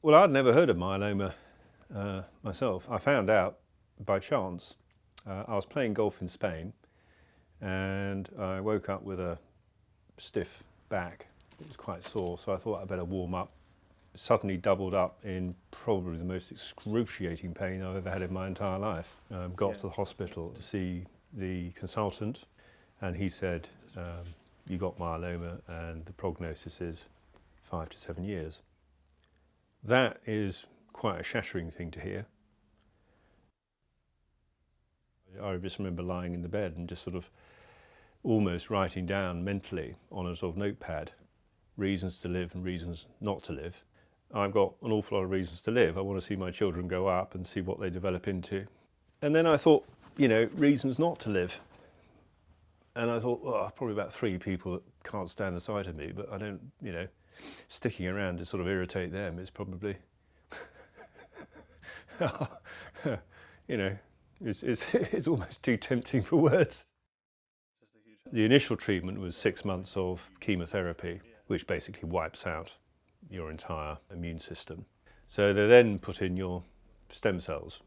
Well, I'd never heard of myeloma myself. I found out by chance. I was playing golf in Spain and I woke up with a stiff back. It was quite sore, so I thought I'd better warm up. Suddenly doubled up in probably the most excruciating pain I've ever had in my entire life. Got to the hospital to see the consultant, and he said, you got myeloma and the prognosis is 5 to 7 years. That is quite a shattering thing to hear. I just remember lying in the bed and just sort of almost writing down mentally on a sort of notepad reasons to live and reasons not to live. I've got an awful lot of reasons to live. I want to see my children grow up and see what they develop into. And then I thought, reasons not to live. And I thought, well, probably about 3 people that can't stand the sight of me, but I don't, sticking around to sort of irritate them is probably, it's almost too tempting for words. The initial treatment was 6 months of chemotherapy, which basically wipes out your entire immune system. So they then put in your stem cells.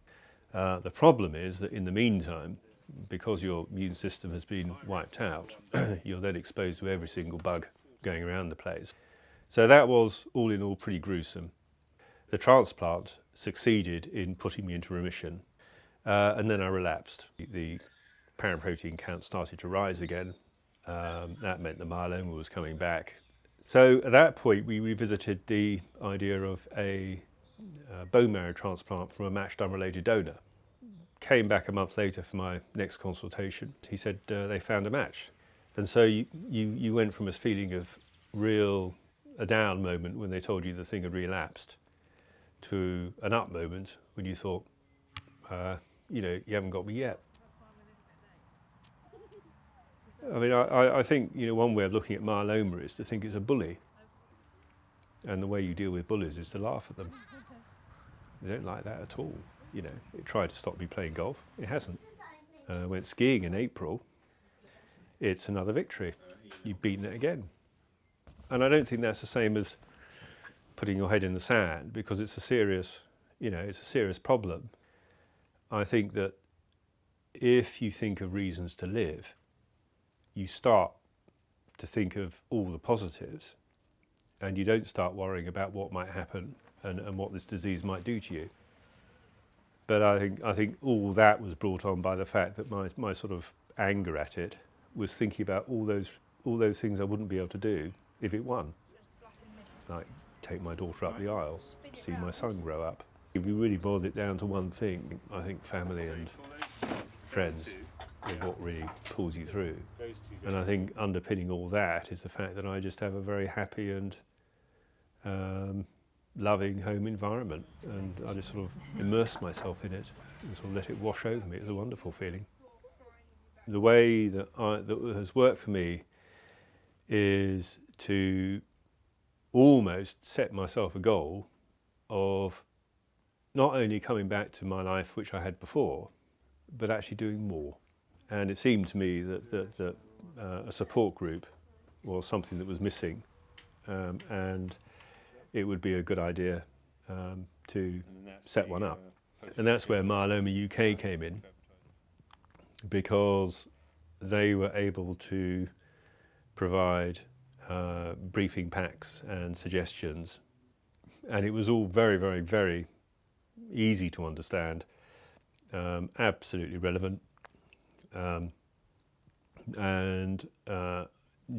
The problem is that in the meantime, because your immune system has been wiped out, you're then exposed to every single bug going around the place. So that was, all in all, pretty gruesome. The transplant succeeded in putting me into remission, and then I relapsed. The paraprotein count started to rise again. That meant the myeloma was coming back. So at that point, we revisited the idea of a bone marrow transplant from a matched unrelated donor. Came back a month later for my next consultation. He said they found a match. And so you went from a feeling of a down moment when they told you the thing had relapsed to an up moment when you thought, you haven't got me yet. I mean, I think, one way of looking at myeloma is to think it's a bully. And the way you deal with bullies is to laugh at them. They don't like that at all. It tried to stop me playing golf. It hasn't. Went skiing in April. It's another victory. You've beaten it again. And I don't think that's the same as putting your head in the sand, because it's a serious problem. I think that if you think of reasons to live, you start to think of all the positives, and you don't start worrying about what might happen and what this disease might do to you. But I think all that was brought on by the fact that my sort of anger at it was thinking about all those things I wouldn't be able to do if it won. Like take my daughter up the aisle, see my son grow up. If you really boiled it down to one thing, I think family and friends is what really pulls you through. And I think underpinning all that is the fact that I just have a very happy and loving home environment, and I just sort of immerse myself in it and sort of let it wash over me. It's a wonderful feeling. The way that has worked for me is to almost set myself a goal of not only coming back to my life which I had before, but actually doing more. And it seemed to me that a support group was something that was missing, and it would be a good idea to set one up. And that's where Myeloma UK came in, because they were able to provide briefing packs and suggestions, and it was all very, very, very easy to understand, absolutely relevant, and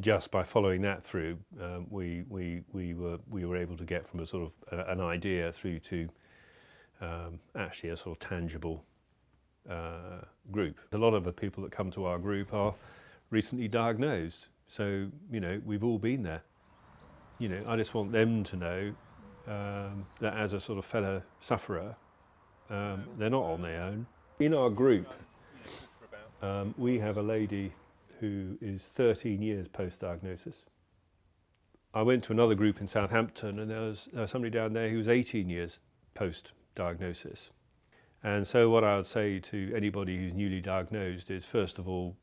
just by following that through, we were able to get from a sort of an idea through to actually a sort of tangible group. A lot of the people that come to our group are recently diagnosed, so we've all been there. I just want them to know that as a sort of fellow sufferer, they're not on their own. In our group, we have a lady who is 13 years post-diagnosis. I went to another group in Southampton, and there was somebody down there who was 18 years post-diagnosis. And so what I would say to anybody who's newly diagnosed is, first of all,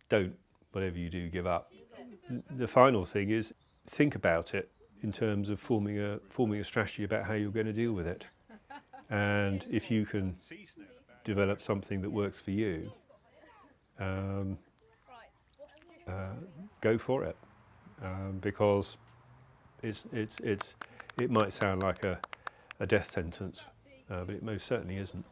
don't, whatever you do, give up. The final thing is, think about it. in terms of forming a strategy about how you're going to deal with it. And if you can develop something that works for you, go for it, because it might sound like a death sentence, but it most certainly isn't.